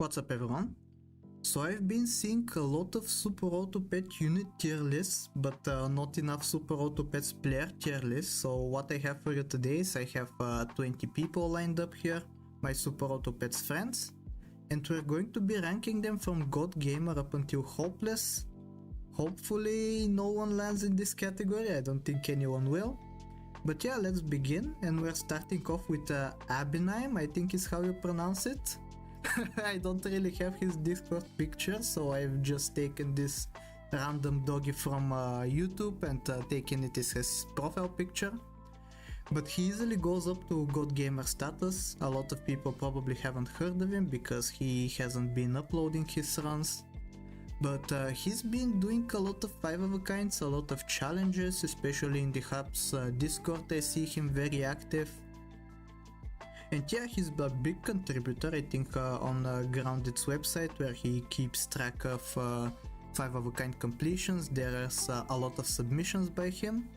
What's up everyone? So I've been seeing a lot of SuperAutoPet unit tier lists, but not enough SuperAutoPets player tier lists. So what I have for you today is I have 20 people lined up here, my SuperAutoPets friends, and we're going to be ranking them from God Gamer up until Hopeless. Hopefully no one lands in this category, I don't think anyone will. But yeah, let's begin, and we're starting off with Abinime, I think is how you pronounce it. I don't really have his Discord picture, so I've just taken this random doggy from YouTube and taken it as his profile picture. But he easily goes up to God Gamer status. A lot of people probably haven't heard of him because he hasn't been uploading his runs. But he's been doing a lot of 5 of a kinds, a lot of challenges, especially in the Haps Discord. I see him very active. And yeah, he's a big contributor, I think, on Grounded's website, where he keeps track of 5 of a kind completions. There's a lot of submissions by him.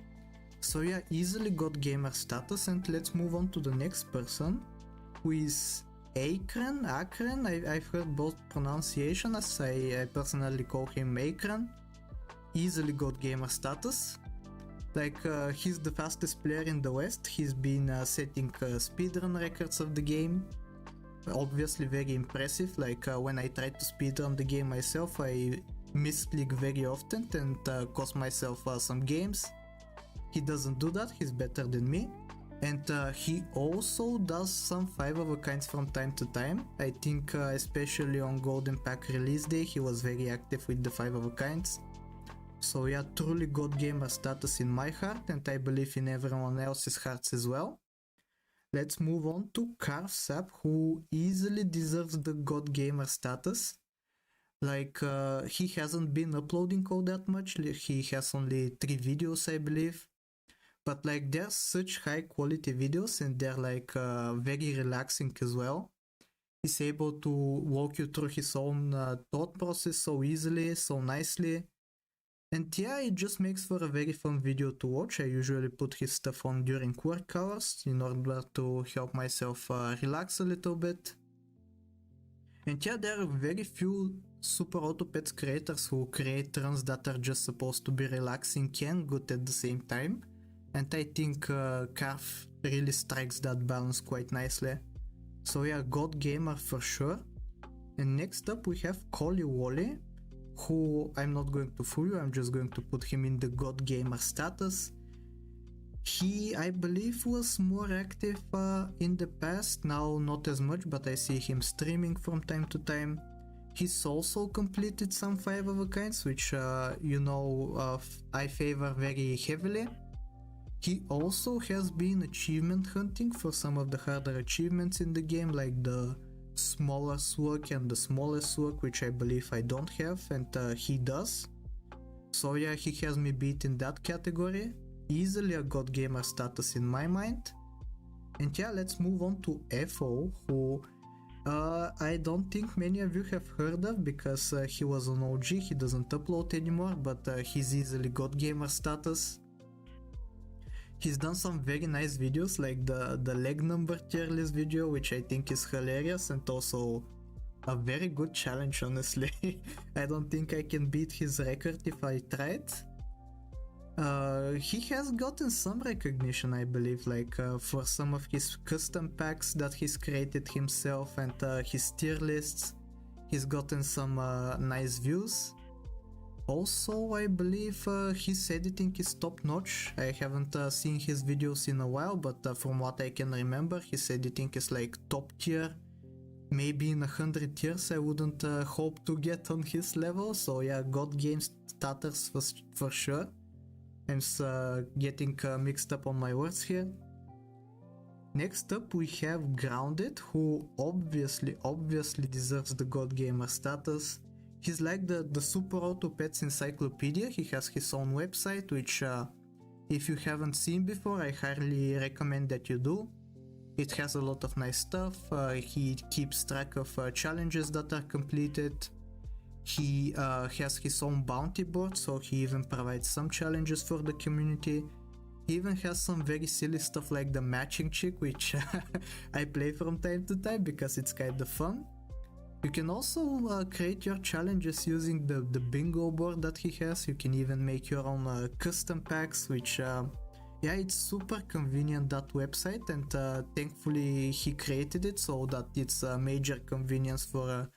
So yeah, easily got gamer status, and let's move on to the next person, who is Akren. I've heard both pronunciations. I personally call him Akren. Easily got gamer status. Like, he's the fastest player in the West. He's been setting speedrun records of the game. Obviously very impressive. Like, when I tried to speedrun the game myself, I misclick very often and cost myself some games. He doesn't do that, he's better than me. And he also does some 5 of a kinds from time to time. I think especially on Golden Pack release day, he was very active with the 5 of a kinds. So yeah, truly God Gamer status in my heart, and I believe in everyone else's hearts as well. Let's move on to Carve SAP, who easily deserves the God Gamer status. Like, he hasn't been uploading all that much, he has only 3 videos I believe. But like, they're such high quality videos, and they're like very relaxing as well. He's able to walk you through his own thought process so easily, so nicely. And yeah, it just makes for a very fun video to watch. I usually put his stuff on during work hours in order to help myself relax a little bit. And yeah, there are very few SuperAutoPets creators who create runs that are just supposed to be relaxing and good at the same time. And I think Carve really strikes that balance quite nicely. So yeah, God Gamer for sure. And next up we have Colywoli, who I'm not going to fool you, I'm just going to put him in the God Gamer status. He, I believe, was more active in the past, now not as much, but I see him streaming from time to time. He's also completed some 5 of a kinds, which you know, I favor very heavily. He also has been achievement hunting for some of the harder achievements in the game, like the smaller swag and the smallest swag, which I believe I don't have, and he does. So yeah, he has me beat in that category. Easily a God Gamer status in my mind. And yeah, let's move on to EFFO, who I don't think many of you have heard of, because he was an OG, he doesn't upload anymore, but he's easily God Gamer status. He's done some very nice videos, like the leg number tier list video, which I think is hilarious, and also a very good challenge, honestly. I don't think I can beat his record if I tried. He has gotten some recognition, I believe, like for some of his custom packs that he's created himself, and his tier lists. He's gotten some nice views. Also, I believe his editing is top notch. I haven't seen his videos in a while, but from what I can remember, his editing is like top tier. Maybe in 100 years I wouldn't hope to get on his level, so yeah, God Game status for sure. I'm getting mixed up on my words here. Next up we have Grounded, who obviously deserves the God Gamer status. He's like the SuperAutoPets encyclopedia. He has his own website, which if you haven't seen before, I highly recommend that you do. It has a lot of nice stuff. He keeps track of challenges that are completed. He has his own bounty board, so he even provides some challenges for the community. He even has some very silly stuff like the matching chick, which I play from time to time because it's kind of fun. You can also create your challenges using the bingo board that he has. You can even make your own custom packs, which yeah, it's super convenient, that website, and thankfully he created it so that it's a major convenience for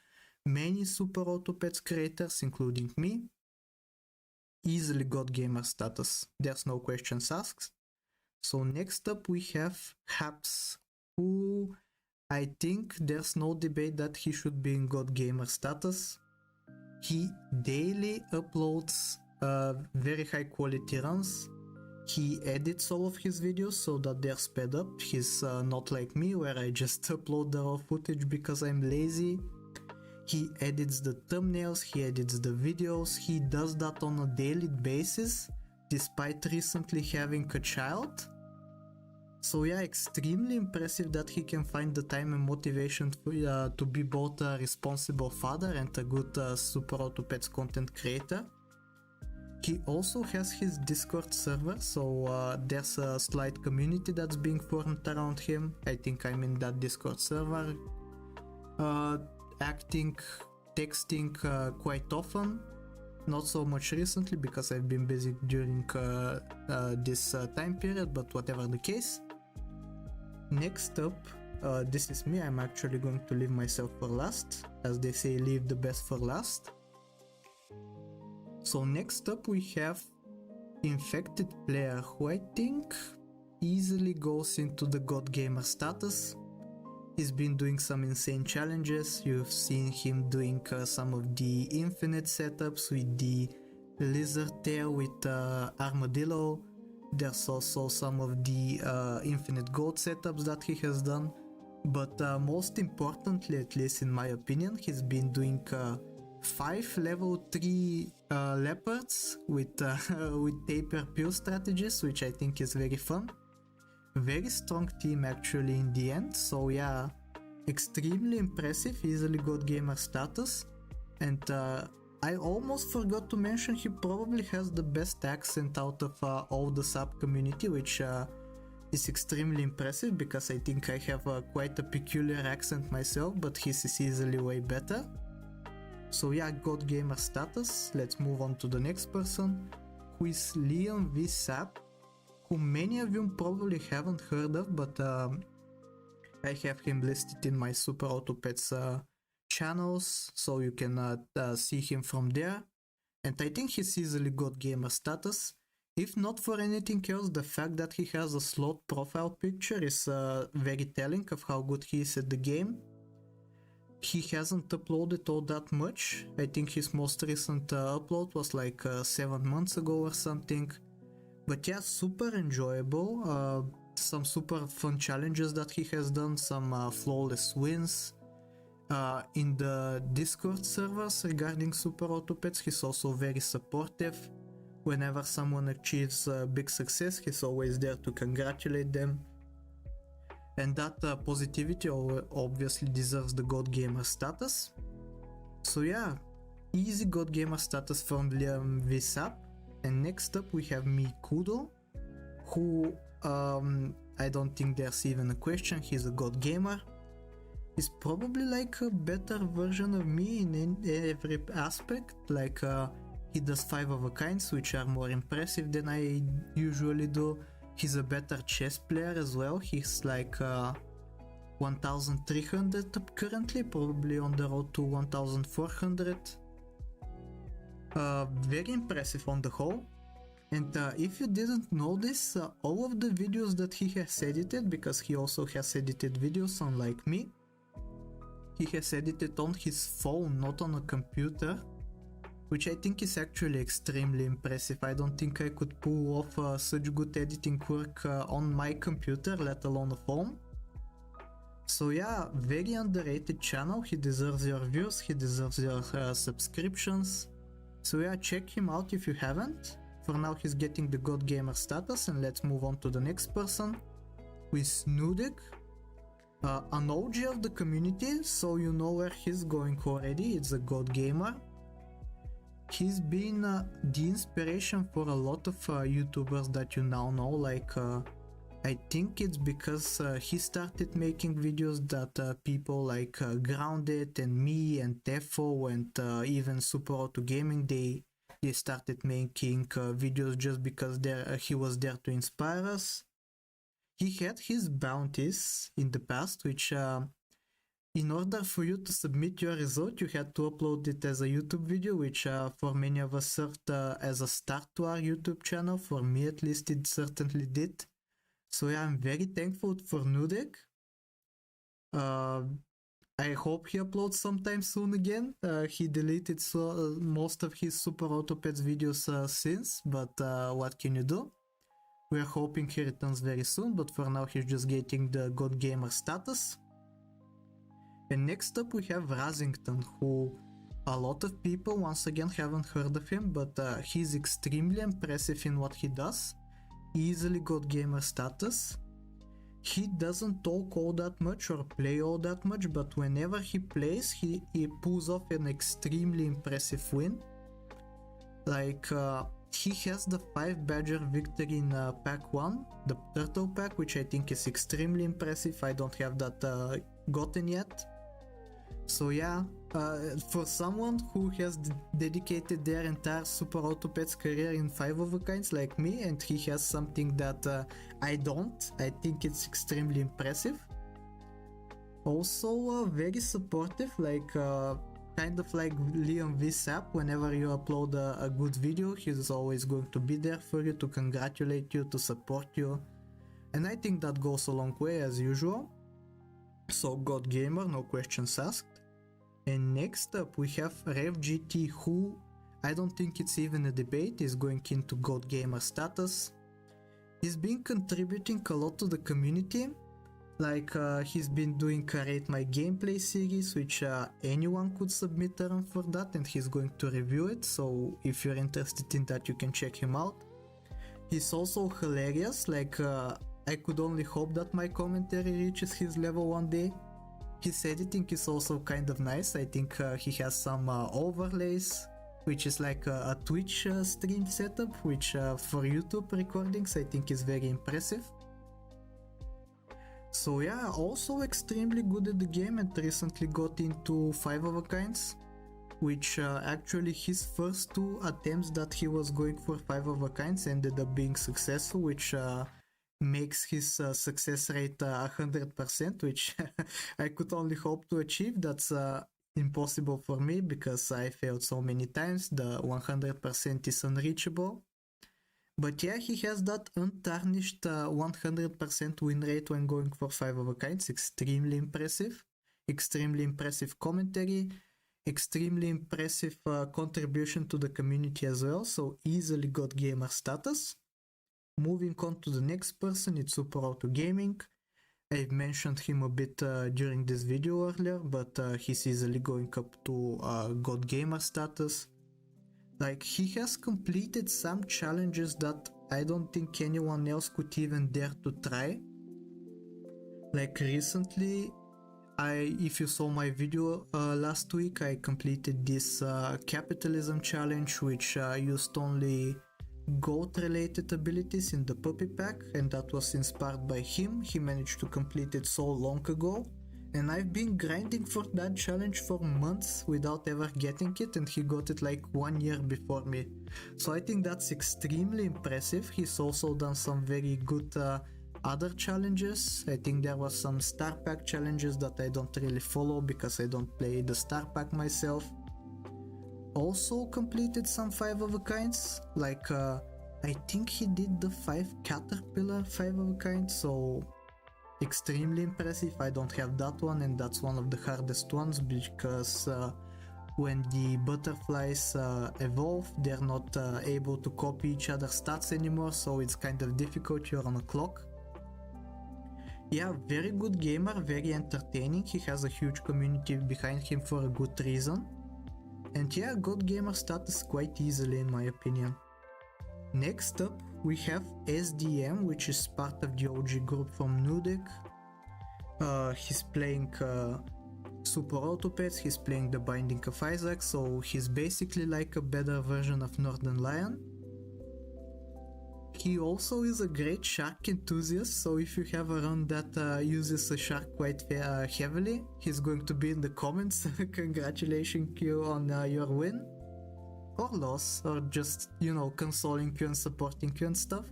many SuperAutoPets creators, including me. Easily got gamer status, there's no questions asked. So next up we have Haps, who I think there's no debate that he should be in God gamer status. He daily uploads very high quality runs. He edits all of his videos so that they're sped up. He's not like me, where I just upload the raw footage because I'm lazy. He edits the thumbnails, he edits the videos, he does that on a daily basis, despite recently having a child. So yeah, extremely impressive that he can find the time and motivation to be both a responsible father and a good SuperAutoPets content creator. He also has his Discord server, so there's a slight community that's being formed around him. I think I'm in that Discord server, acting, texting quite often. Not so much recently because I've been busy during this time period, but whatever the case. Next up, this is me. I'm actually going to leave myself for last. As they say, leave the best for last. So next up we have Infected Player, who I think easily goes into the God Gamer status. He's been doing some insane challenges. You've seen him doing some of the infinite setups with the lizard tail with armadillo. There's also some of the infinite gold setups that he has done. But most importantly, at least in my opinion, he's been doing 5 level 3 leopards with taper pure strategies, which I think is very fun. Very strong team actually in the end, so yeah, extremely impressive, easily got gamer status. And I almost forgot to mention, he probably has the best accent out of all the SAP community, which is extremely impressive because I think I have quite a peculiar accent myself, but his is easily way better. So yeah, got gamer status. Let's move on to the next person, who is LiamV SAP, who many of you probably haven't heard of, but I have him listed in my SuperAutoPets channels, so you can see him from there. And I think he's easily got gamer status. If not for anything else, the fact that he has a slot profile picture is very telling of how good he is at the game. He hasn't uploaded all that much. I think his most recent upload was like 7 months ago or something. But yeah, super enjoyable. Some super fun challenges that he has done, some flawless wins. In the Discord servers regarding SuperAutoPets, he's also very supportive. Whenever someone achieves big success, he's always there to congratulate them. And that positivity obviously deserves the God Gamer status. So yeah, easy God Gamer status from LiamV SAP. And next up we have Miikudo, who I don't think there's even a question, he's a God Gamer. He's probably like a better version of me in every aspect, like he does 5 of a kinds, which are more impressive than I usually do. He's a better chess player as well. He's like 1300 currently, probably on the road to 1400. Very impressive on the whole. And if you didn't know this, all of the videos that he has edited, because he also has edited videos unlike me, he has edited on his phone, not on a computer, which I think is actually extremely impressive. I don't think I could pull off such good editing work on my computer, let alone a phone. So yeah, very underrated channel. He deserves your views, he deserves your subscriptions. So yeah, check him out if you haven't. For now he's getting the God Gamer status, and let's move on to the next person, with Noutek. An OG of the community, so you know where he's going already. It's a God Gamer. He's been the inspiration for a lot of YouTubers that you now know, like I think it's because he started making videos that people like Grounded and me and EFFO and even SuperAutoGaming, they started making videos just because he was there to inspire us. He had his bounties in the past, which in order for you to submit your result, you had to upload it as a YouTube video, which for many of us served as a start to our YouTube channel. For me at least, it certainly did. So yeah, I'm very thankful for Noutek. I hope he uploads sometime soon again. He deleted most of his SuperAutoPets videos since, but what can you do? We're hoping he returns very soon, but for now he's just getting the God Gamer status. And next up we have Razzington, who a lot of people once again haven't heard of him, but he's extremely impressive in what he does. Easily got gamer status. He doesn't talk all that much or play all that much, but whenever he plays, he pulls off an extremely impressive win. Like, he has the 5 badger victory in pack 1, the turtle pack, which I think is extremely impressive. I don't have that gotten yet. So yeah, for someone who has dedicated their entire SuperAutoPets career in 5 of a kinds like me, and he has something that I don't, I think it's extremely impressive. Also very supportive, like kind of like LiamV SAP. Whenever you upload a good video, he's always going to be there for you, to congratulate you, to support you, and I think that goes a long way as usual. So God Gamer, no questions asked. And next up we have RevGT, who I don't think it's even a debate, is going into God Gamer status. He's been contributing a lot to the community. Like he's been doing Rate My Gameplay series, which anyone could submit a run for that, and he's going to review it, so if you're interested in that you can check him out. He's also hilarious, like I could only hope that my commentary reaches his level one day. His editing is also kind of nice. I think he has some overlays, which is like a Twitch stream setup, which for YouTube recordings I think is very impressive. So yeah, also extremely good at the game, and recently got into 5 of a kinds, which actually his first 2 attempts that he was going for 5 of a kinds ended up being successful, which makes his success rate 100%, which I could only hope to achieve. That's impossible for me because I failed so many times. The 100% is unreachable. But yeah, he has that untarnished 100% win rate when going for 5 of a kinds. Extremely impressive. Extremely impressive commentary. Extremely impressive contribution to the community as well. So easily got gamer status. Moving on to the next person, it's SuperAutoGaming. I've mentioned him a bit during this video earlier, but he's easily going up to God Gamer status. Like, he has completed some challenges that I don't think anyone else could even dare to try. Like recently, if you saw my video last week, I completed this capitalism challenge, which used only goat related abilities in the puppy pack, and that was inspired by him. He managed to complete it so long ago, and I've been grinding for that challenge for months without ever getting it, and he got it like 1 year before me. So I think that's extremely impressive. He's also done some very good other challenges. I think there was some star pack challenges that I don't really follow because I don't play the star pack myself. Also completed some 5 of a kinds, like I think he did the 5 caterpillar 5 of a kind, so extremely impressive. I don't have that one, and that's one of the hardest ones because when the butterflies evolve, they're not able to copy each other's stats anymore, so it's kind of difficult. You're on a clock. Yeah, very good gamer, very entertaining. He has a huge community behind him for a good reason. And yeah, got gamer status quite easily in my opinion. Next up, we have SDM, which is part of the OG group from Noutek. He's playing SuperAutoPets, he's playing the Binding of Isaac, so he's basically like a better version of Northern Lion. He also is a great shark enthusiast, so if you have a run that uses a shark quite heavily, he's going to be in the comments congratulating you on your win or loss, or just, you know, consoling you and supporting you and stuff,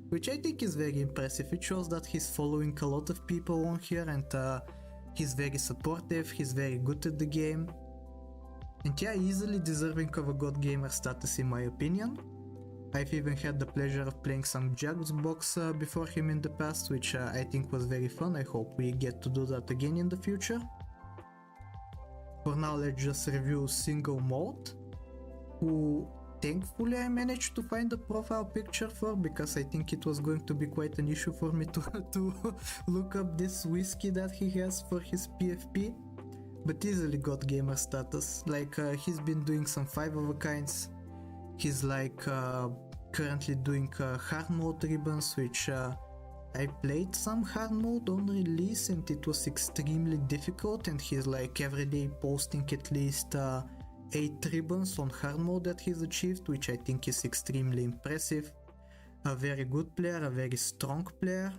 which I think is very impressive. It shows that he's following a lot of people on here, and he's very supportive, he's very good at the game, and yeah, easily deserving of a God Gamer status in my opinion. I've even had the pleasure of playing some Jackbox before him in the past, which I think was very fun. I hope we get to do that again in the future. For now, let's just review single Malt, who thankfully I managed to find a profile picture for, because I think it was going to be quite an issue for me to look up this whiskey that he has for his PFP, but easily got gamer status. Like he's been doing some 5 of a kinds. He's like currently doing hard mode ribbons, which I played some hard mode on release and it was extremely difficult, and he's like every day posting at least 8 ribbons on hard mode that he's achieved, which I think is extremely impressive. A very good player, a very strong player.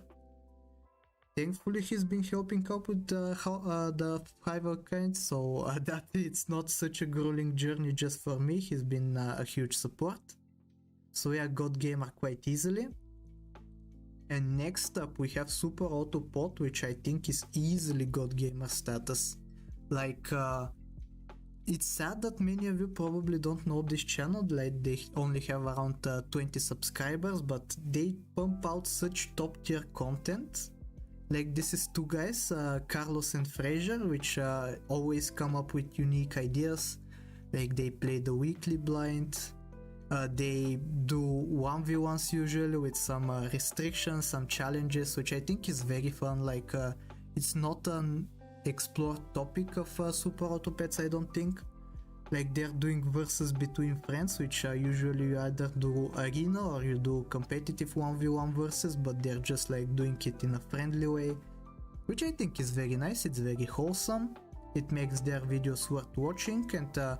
Thankfully he's been helping out with the 5 kinds, so that it's not such a grueling journey just for me. He's been a huge support. So yeah, got gamer quite easily. And next up we have SuperAutoPod, which I think is easily got gamer status. Like it's sad that many of you probably don't know this channel, like they only have around 20 subscribers, but they pump out such top tier content. Like this is 2 guys, Carlos and Fraser, which always come up with unique ideas. Like they play the weekly blind, they do 1v1s usually with some restrictions, some challenges, which I think is very fun. Like it's not an explored topic of SuperAutoPets, I don't think. Like they're doing versus between friends, which usually you either do arena or you do competitive 1v1 versus, but they're just like doing it in a friendly way, which I think is very nice. It's very wholesome. It makes their videos worth watching, and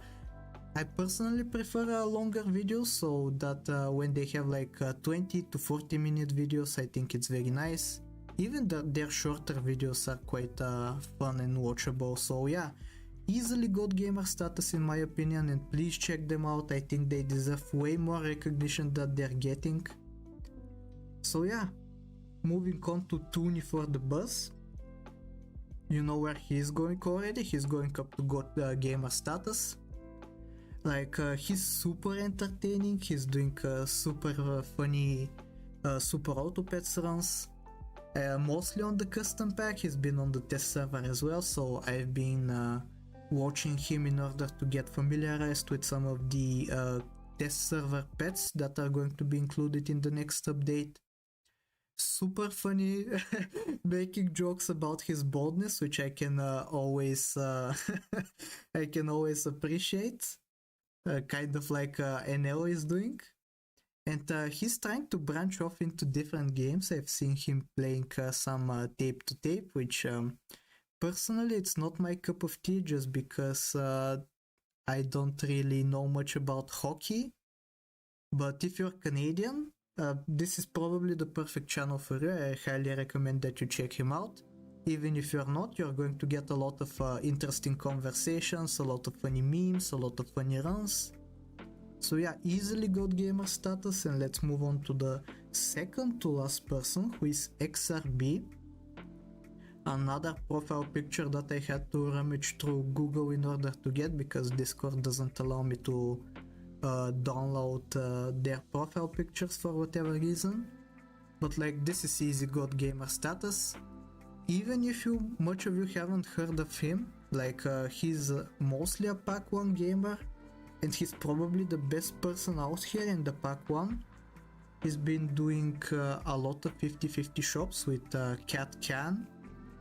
I personally prefer longer videos, so that when they have like 20 to 40 minute videos, I think it's very nice. Even their shorter videos are quite fun and watchable, so yeah, easily got gamer status in my opinion, and please check them out. I think they deserve way more recognition that they're getting. So yeah, moving on to ToonieForTheBus. You know where he's going already. He's going up to got gamer status. Like he's super entertaining. He's doing super funny SuperAutoPets runs. Mostly on the custom pack. He's been on the test server as well, so I've been watching him in order to get familiarized with some of the test server pets that are going to be included in the next update. Super funny, making jokes about his baldness, which I can always I can always appreciate, kind of like NL is doing. And he's trying to branch off into different games. I've seen him playing some tape to tape, which personally it's not my cup of tea, just because I don't really know much about hockey. But if you're Canadian, this is probably the perfect channel for you. I highly recommend that you check him out. Even if you're not, you're going to get a lot of interesting conversations, a lot of funny memes, a lot of funny runs. So yeah, easily got gamer status, and let's move on to the second to last person, who is XRB. Another profile picture that I had to rummage through Google in order to get, because Discord doesn't allow me to download their profile pictures for whatever reason. But like, this is easy got gamer status. Even if much of you haven't heard of him, like he's mostly a Pack 1 gamer, and he's probably the best person out here in the Pack 1. He's been doing a lot of 50-50 shops with Cat Can,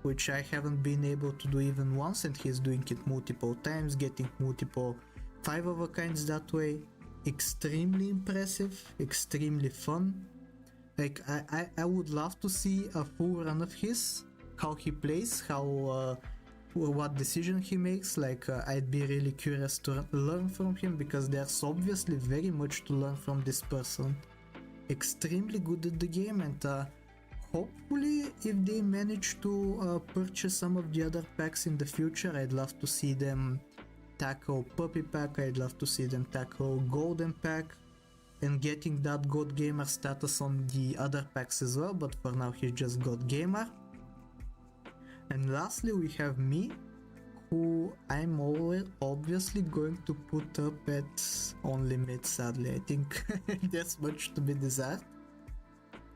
which I haven't been able to do even once, and he's doing it multiple times, getting multiple 5 of a kinds that way. Extremely impressive, extremely fun. Like I would love to see a full run of his, how he plays, how what decision he makes. Like I'd be really curious to learn from him, because there's obviously very much to learn from this person. extremely good at the game, and hopefully if they manage to purchase some of the other packs in the future, I'd love to see them tackle Puppy Pack, I'd love to see them tackle Golden Pack, and getting that God Gamer status on the other packs as well, but for now he's just God Gamer. And lastly we have me, who I'm obviously going to put up at only mid, sadly. I think there's much to be desired.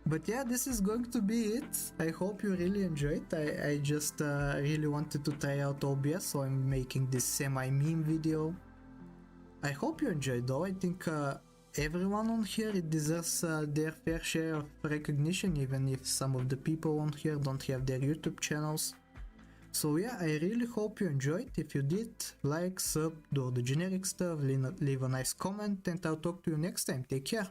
But yeah, this is going to be it. I hope you really enjoyed. I just really wanted to try out OBS, so I'm making this semi-meme video. I hope you enjoyed though. I think everyone on here, it deserves their fair share of recognition, even if some of the people on here don't have their YouTube channels. So yeah, I really hope you enjoyed. If you did, like, sub, do all the generic stuff, leave a nice comment, and I'll talk to you next time. Take care.